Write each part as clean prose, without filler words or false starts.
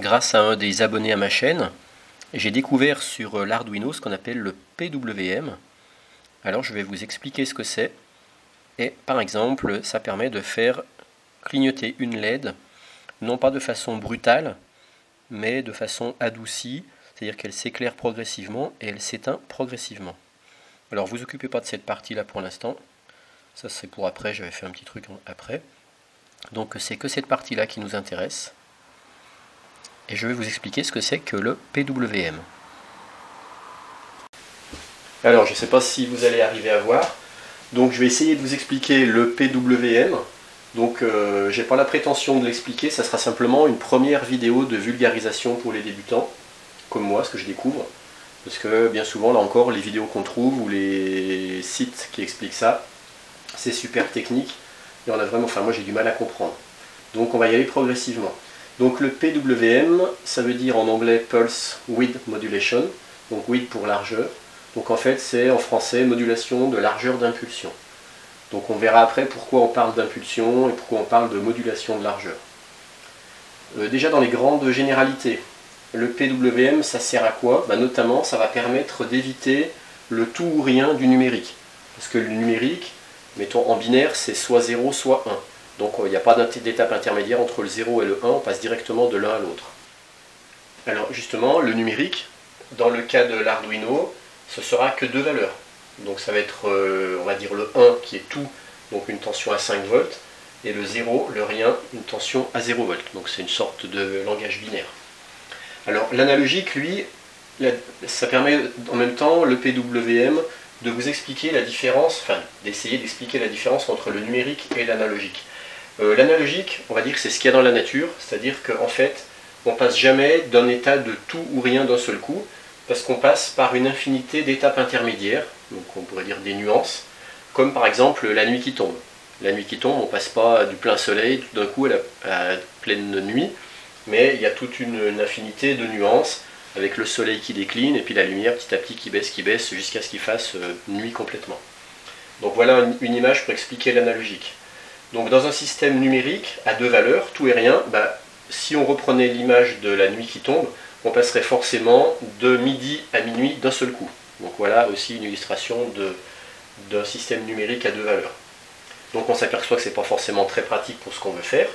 grâce à un des abonnés à ma chaîne, j'ai découvert sur l'Arduino ce qu'on appelle le PWM. Alors je vais vous expliquer ce que c'est. Et par exemple, ça permet de faire clignoter une LED, non pas de façon brutale, mais de façon adoucie, c'est-à-dire qu'elle s'éclaire progressivement et elle s'éteint progressivement. Alors vous occupez pas de cette partie-là pour l'instant, ça c'est pour après, j'avais fait un petit truc après. Donc c'est que cette partie-là qui nous intéresse. Et je vais vous expliquer ce que c'est que le PWM. Alors je ne sais pas si vous allez arriver à voir. Donc je vais essayer de vous expliquer le PWM. Donc j'ai pas la prétention de l'expliquer, ça sera simplement une première vidéo de vulgarisation pour les débutants, comme moi, ce que je découvre. Parce que bien souvent, là encore, les vidéos qu'on trouve ou les sites qui expliquent ça, c'est super technique. Et on a vraiment, enfin moi j'ai du mal à comprendre. Donc on va y aller progressivement. Donc le PWM, ça veut dire en anglais Pulse Width Modulation, donc width pour largeur. Donc en fait c'est en français modulation de largeur d'impulsion. Donc on verra après pourquoi on parle d'impulsion et pourquoi on parle de modulation de largeur. Déjà dans les grandes généralités, le PWM ça sert à quoi? Notamment ça va permettre d'éviter le tout ou rien du numérique. Parce que le numérique, mettons en binaire, c'est soit 0 soit 1. Donc il n'y a pas d'étape intermédiaire entre le 0 et le 1, on passe directement de l'un à l'autre. Alors justement, le numérique, dans le cas de l'Arduino, ce sera que deux valeurs. Donc ça va être, on va dire le 1 qui est tout, donc une tension à 5 volts, et le 0, le rien, une tension à 0 volts. Donc c'est une sorte de langage binaire. Alors l'analogique, lui, ça permet en même temps, le PWM, de vous expliquer la différence, enfin d'essayer d'expliquer la différence entre le numérique et l'analogique. L'analogique, on va dire que c'est ce qu'il y a dans la nature, c'est-à-dire qu'en fait, on passe jamais d'un état de tout ou rien d'un seul coup, parce qu'on passe par une infinité d'étapes intermédiaires, donc on pourrait dire des nuances, comme par exemple la nuit qui tombe. La nuit qui tombe, on ne passe pas du plein soleil tout d'un coup à la pleine nuit, mais il y a toute une infinité de nuances, avec le soleil qui décline, et puis la lumière petit à petit qui baisse, jusqu'à ce qu'il fasse nuit complètement. Donc voilà une image pour expliquer l'analogique. Donc dans un système numérique à deux valeurs, tout et rien, si on reprenait l'image de la nuit qui tombe, on passerait forcément de midi à minuit d'un seul coup. Donc voilà aussi une illustration d'un système numérique à deux valeurs. Donc on s'aperçoit que ce n'est pas forcément très pratique pour ce qu'on veut faire.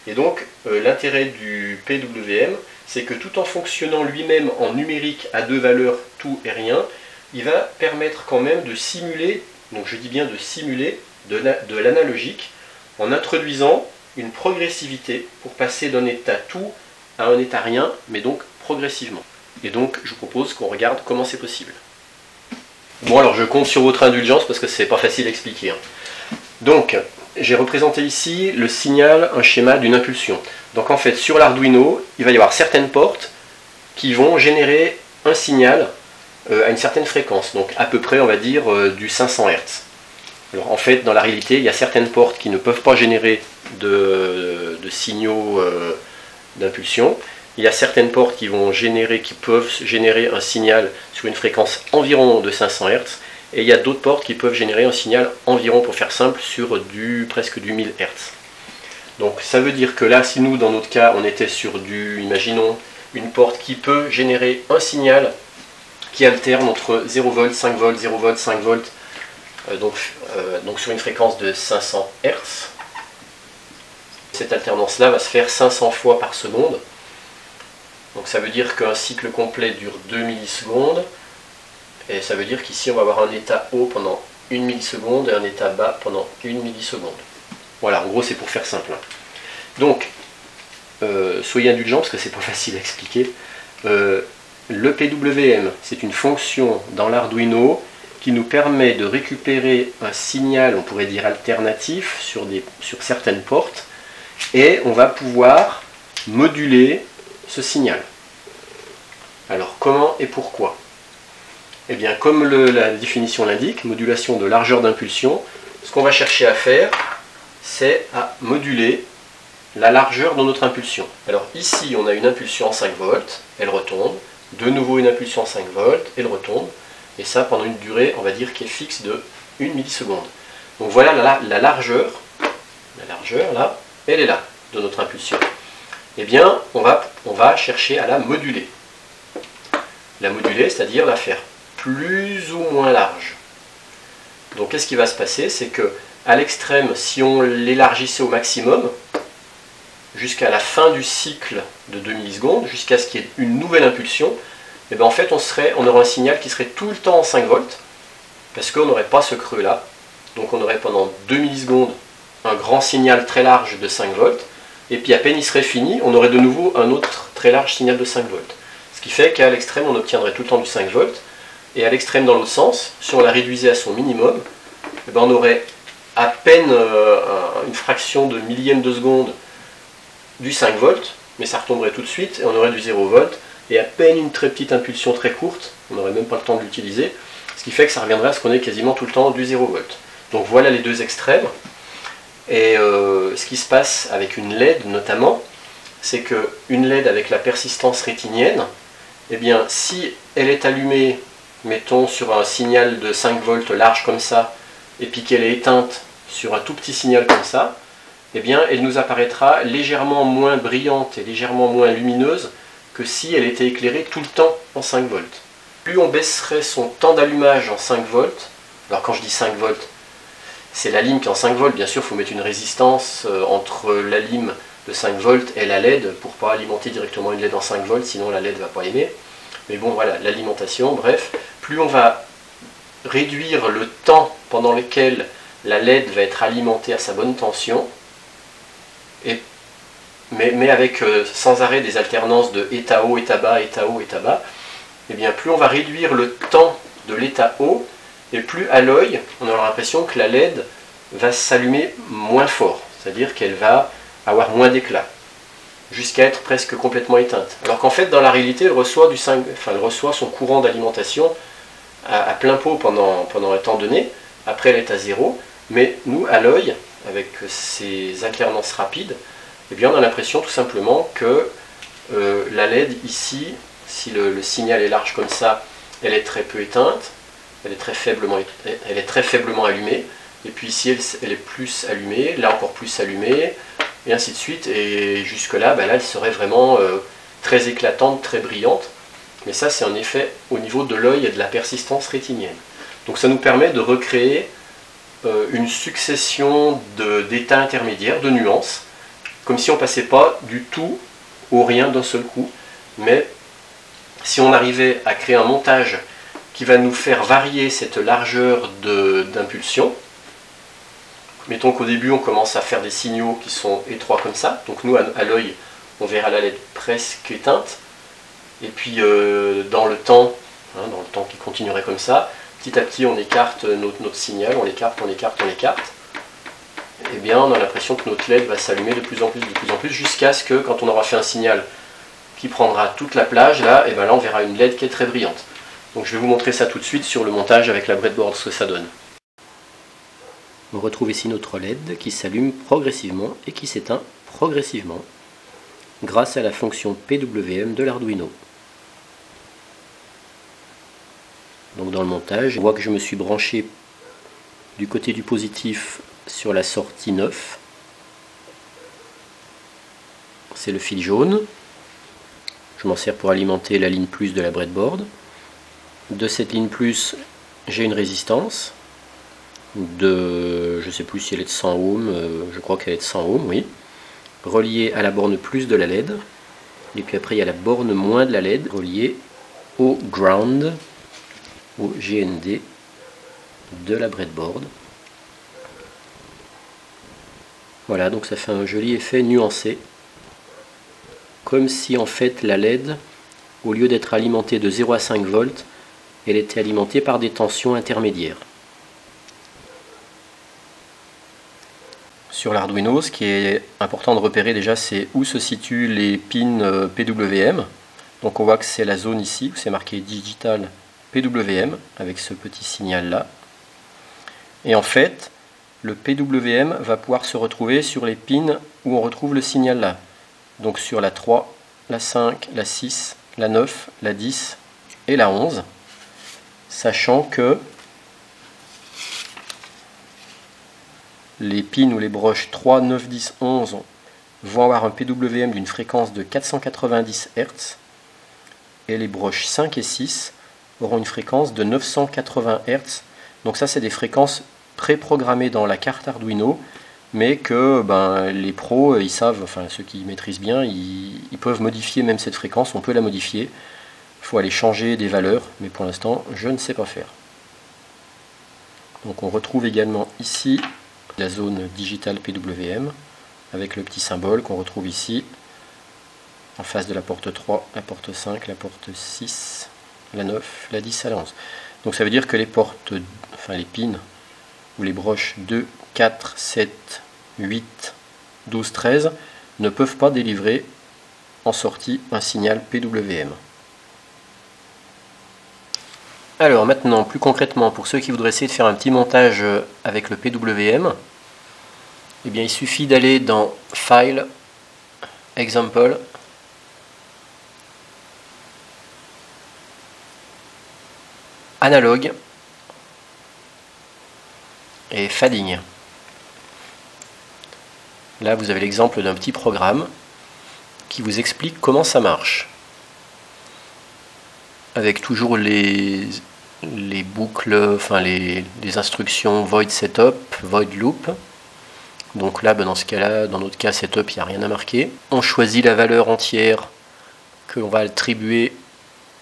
Et donc l'intérêt du PWM, c'est que tout en fonctionnant lui-même en numérique à deux valeurs, tout et rien, il va permettre quand même de simuler, donc je dis bien de simuler, de l'analogique, en introduisant une progressivité pour passer d'un état tout à un état rien, mais donc progressivement. Et donc je vous propose qu'on regarde comment c'est possible. Bon alors je compte sur votre indulgence parce que c'est pas facile à expliquer. Donc j'ai représenté ici le signal, un schéma d'une impulsion. Donc en fait sur l'Arduino, il va y avoir certaines portes qui vont générer un signal à une certaine fréquence, donc à peu près on va dire du 500 Hz. Alors en fait, dans la réalité, il y a certaines portes qui ne peuvent pas générer de signaux d'impulsion. Il y a certaines portes qui peuvent générer un signal sur une fréquence environ de 500 Hz. Et il y a d'autres portes qui peuvent générer un signal environ, pour faire simple, sur presque du 1000 Hz. Donc ça veut dire que là, si nous, dans notre cas, on était sur imaginons, une porte qui peut générer un signal qui alterne entre 0 volts, 5 volts, 0 volts, 5 volts, donc sur une fréquence de 500 Hz. Cette alternance-là va se faire 500 fois par seconde. Donc ça veut dire qu'un cycle complet dure 2 millisecondes. Et ça veut dire qu'ici on va avoir un état haut pendant 1 milliseconde et un état bas pendant 1 milliseconde. Voilà, en gros c'est pour faire simple. Donc, soyez indulgents parce que c'est pas facile à expliquer. Le PWM, c'est une fonction dans l'Arduino qui nous permet de récupérer un signal, on pourrait dire alternatif, sur certaines portes, et on va pouvoir moduler ce signal. Alors comment et pourquoi? Eh bien comme la définition l'indique, modulation de largeur d'impulsion, ce qu'on va chercher à faire, c'est à moduler la largeur de notre impulsion. Alors ici on a une impulsion en 5 volts, elle retombe, de nouveau une impulsion en 5 volts, elle retombe, et ça pendant une durée, on va dire, qui est fixe de 1 milliseconde. Donc voilà la largeur là, elle est là, de notre impulsion. Eh bien, on on va chercher à la moduler. La moduler, c'est-à-dire la faire plus ou moins large. Donc qu'est-ce qui va se passer? C'est que à l'extrême, si on l'élargissait au maximum, jusqu'à la fin du cycle de 2 millisecondes, jusqu'à ce qu'il y ait une nouvelle impulsion, et bien en fait on aurait un signal qui serait tout le temps en 5 volts, parce qu'on n'aurait pas ce creux là. Donc on aurait pendant 2 millisecondes un grand signal très large de 5 volts, et puis à peine il serait fini, on aurait de nouveau un autre très large signal de 5 volts. Ce qui fait qu'à l'extrême on obtiendrait tout le temps du 5 volts, et à l'extrême dans l'autre sens, si on la réduisait à son minimum, et bien on aurait à peine une fraction de millième de seconde du 5 volts, mais ça retomberait tout de suite, et on aurait du 0 volt, et à peine une très petite impulsion très courte, on n'aurait même pas le temps de l'utiliser, ce qui fait que ça reviendrait à ce qu'on ait quasiment tout le temps du 0 volt. Donc voilà les deux extrêmes, et ce qui se passe avec une LED notamment, c'est qu'une LED avec la persistance rétinienne, eh bien si elle est allumée, mettons sur un signal de 5 volts large comme ça, et puis qu'elle est éteinte sur un tout petit signal comme ça, eh bien elle nous apparaîtra légèrement moins brillante et légèrement moins lumineuse que si elle était éclairée tout le temps en 5 volts. Plus on baisserait son temps d'allumage en 5 volts, alors quand je dis 5 volts, c'est la lime qui est en 5 volts, bien sûr il faut mettre une résistance entre la lime de 5 volts et la LED pour ne pas alimenter directement une LED en 5 volts, sinon la LED ne va pas aimer. Mais bon voilà, l'alimentation, bref, plus on va réduire le temps pendant lequel la LED va être alimentée à sa bonne tension, mais avec sans arrêt des alternances de état haut, état bas, état haut, état bas, et bien plus on va réduire le temps de l'état haut, et plus à l'œil, on aura l'impression que la LED va s'allumer moins fort, c'est-à-dire qu'elle va avoir moins d'éclat, jusqu'à être presque complètement éteinte. Alors qu'en fait, dans la réalité, elle reçoit son courant d'alimentation à plein pot pendant un temps donné, après elle est à zéro, mais nous, à l'œil, avec ces alternances rapides, eh bien, on a l'impression tout simplement que la LED ici, si le signal est large comme ça, elle est très peu éteinte, elle est très faiblement allumée, et puis ici elle est plus allumée, là encore plus allumée, et ainsi de suite, et jusque là, là elle serait vraiment très éclatante, très brillante, mais ça c'est un effet au niveau de l'œil et de la persistance rétinienne. Donc ça nous permet de recréer une succession d'états intermédiaires, de nuances, comme si on ne passait pas du tout au rien d'un seul coup, mais si on arrivait à créer un montage qui va nous faire varier cette largeur d'impulsion. Mettons qu'au début on commence à faire des signaux qui sont étroits comme ça, donc nous à l'œil on verra la LED presque éteinte, et puis dans le temps qui continuerait comme ça, petit à petit on écarte notre signal, on l'écarte, et bien on a l'impression que notre LED va s'allumer de plus en plus, jusqu'à ce que quand on aura fait un signal qui prendra toute la plage, là, et bien là on verra une LED qui est très brillante. Donc je vais vous montrer ça tout de suite sur le montage avec la breadboard, ce que ça donne. On retrouve ici notre LED qui s'allume progressivement et qui s'éteint progressivement grâce à la fonction PWM de l'Arduino. Donc dans le montage, on voit que je me suis branché du côté du positif sur la sortie 9. C'est le fil jaune. Je m'en sers pour alimenter la ligne plus de la breadboard. De cette ligne plus, j'ai une résistance de, je ne sais plus si elle est de 100 ohms, je crois qu'elle est de 100 ohms, oui, reliée à la borne plus de la LED, et puis après il y a la borne moins de la LED reliée au ground, au GND de la breadboard. Voilà, donc ça fait un joli effet nuancé, comme si en fait la LED, au lieu d'être alimentée de 0 à 5 volts, elle était alimentée par des tensions intermédiaires. Sur l'Arduino, ce qui est important de repérer déjà, c'est où se situent les pins PWM. Donc on voit que c'est la zone ici, où c'est marqué Digital PWM, avec ce petit signal là. Et en fait, le PWM va pouvoir se retrouver sur les pins où on retrouve le signal là. Donc sur la 3, la 5, la 6, la 9, la 10 et la 11. Sachant que les pins ou les broches 3, 9, 10, 11 vont avoir un PWM d'une fréquence de 490 Hz et les broches 5 et 6 auront une fréquence de 980 Hz. Donc ça, c'est des fréquences préprogrammées dans la carte Arduino, mais que les pros, ils savent, enfin ceux qui maîtrisent bien, ils peuvent modifier même cette fréquence, on peut la modifier. Il faut aller changer des valeurs, mais pour l'instant, je ne sais pas faire. Donc on retrouve également ici la zone Digital PWM, avec le petit symbole qu'on retrouve ici, en face de la porte 3, la porte 5, la porte 6, la 9, la 10 à la 11. Donc ça veut dire que les portes, enfin les pins, ou les broches 2, 4, 7, 8, 12, 13 ne peuvent pas délivrer en sortie un signal PWM. Alors maintenant, plus concrètement, pour ceux qui voudraient essayer de faire un petit montage avec le PWM, eh bien, il suffit d'aller dans File, Example, Analogue et Fading. Là, vous avez l'exemple d'un petit programme qui vous explique comment ça marche. Avec toujours les boucles, enfin les instructions void setup, void loop. Donc là, dans ce cas-là, dans notre cas setup, il n'y a rien à marquer. On choisit la valeur entière que l'on va attribuer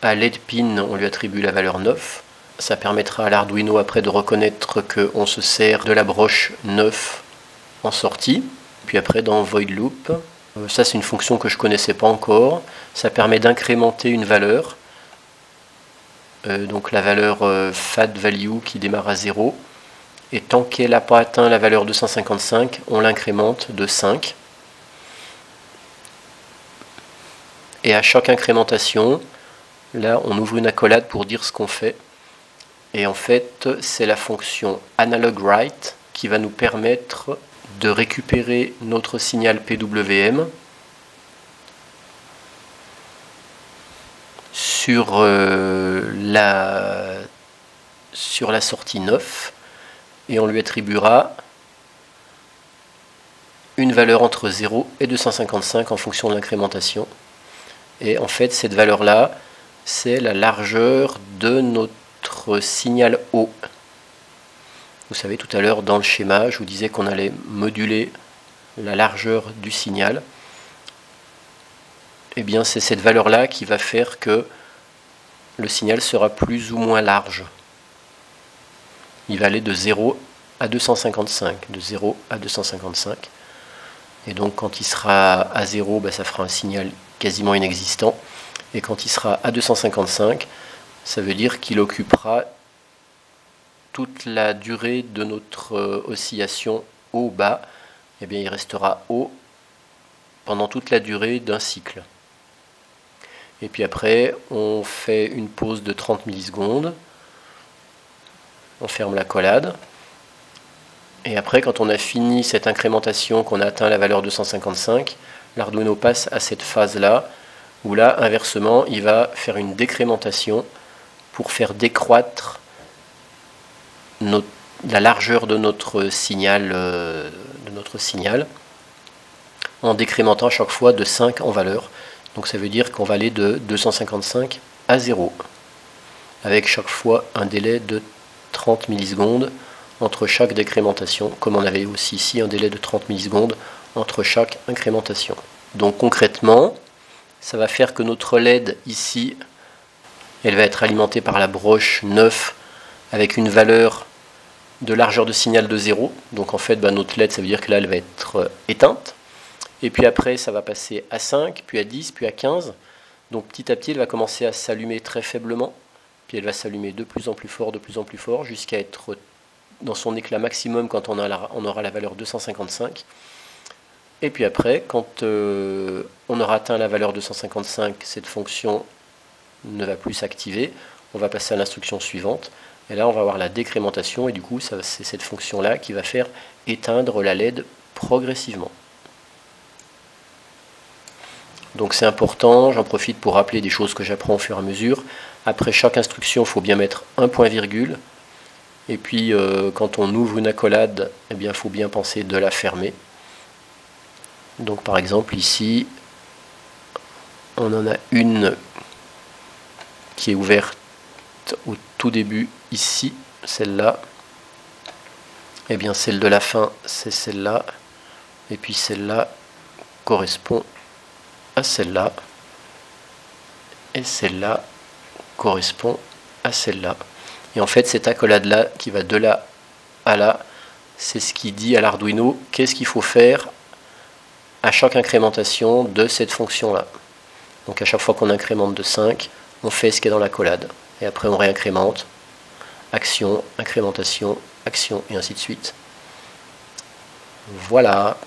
à LED pin, on lui attribue la valeur 9. Ça permettra à l'Arduino après de reconnaître qu'on se sert de la broche 9 en sortie. Puis après dans void loop, ça c'est une fonction que je ne connaissais pas encore. Ça permet d'incrémenter une valeur. Donc la valeur FAD value qui démarre à 0. Et tant qu'elle n'a pas atteint la valeur 255, on l'incrémente de 5. Et à chaque incrémentation, là on ouvre une accolade pour dire ce qu'on fait. Et en fait, c'est la fonction AnalogWrite qui va nous permettre de récupérer notre signal PWM sur la sortie 9 et on lui attribuera une valeur entre 0 et 255 en fonction de l'incrémentation. Et en fait, cette valeur-là, c'est la largeur de notre signal haut. Vous savez, tout à l'heure dans le schéma, je vous disais qu'on allait moduler la largeur du signal. Eh bien, c'est cette valeur-là qui va faire que le signal sera plus ou moins large. Il va aller de 0 à 255, de 0 à 255. Et donc, quand il sera à 0, ça fera un signal quasiment inexistant. Et quand il sera à 255, ça veut dire qu'il occupera toute la durée de notre oscillation haut-bas. Eh bien, il restera haut pendant toute la durée d'un cycle. Et puis après, on fait une pause de 30 millisecondes. On ferme la collade. Et après, quand on a fini cette incrémentation, qu'on a atteint la valeur 255, l'Arduino passe à cette phase-là, où là, inversement, il va faire une décrémentation pour faire décroître la largeur de notre signal, en décrémentant à chaque fois de 5 en valeur. Donc ça veut dire qu'on va aller de 255 à 0, avec chaque fois un délai de 30 millisecondes entre chaque décrémentation, comme on avait aussi ici un délai de 30 millisecondes entre chaque incrémentation. Donc concrètement, ça va faire que notre LED ici, elle va être alimentée par la broche 9 avec une valeur de largeur de signal de 0. Donc en fait, notre LED, ça veut dire que là, elle va être éteinte. Et puis après, ça va passer à 5, puis à 10, puis à 15. Donc petit à petit, elle va commencer à s'allumer très faiblement. Puis elle va s'allumer de plus en plus fort, jusqu'à être dans son éclat maximum quand on aura la valeur 255. Et puis après, quand on aura atteint la valeur 255, cette fonction ne va plus s'activer. On va passer à l'instruction suivante. Et là, on va avoir la décrémentation. Et du coup, c'est cette fonction-là qui va faire éteindre la LED progressivement. Donc c'est important, j'en profite pour rappeler des choses que j'apprends au fur et à mesure. Après chaque instruction, il faut bien mettre un point-virgule. Et puis quand on ouvre une accolade, eh bien, il faut bien penser de la fermer. Donc par exemple ici, on en a une qui est ouverte au tout début ici, celle-là. Et bien celle de la fin, c'est celle-là. Et puis celle-là correspond à celle-là. Et celle-là correspond à celle-là. Et en fait, cette accolade-là qui va de là à là, c'est ce qui dit à l'Arduino qu'est-ce qu'il faut faire à chaque incrémentation de cette fonction-là. Donc à chaque fois qu'on incrémente de 5, on fait ce qui est dans l'accolade. Et après on réincrémente, action, incrémentation, action, et ainsi de suite. Voilà.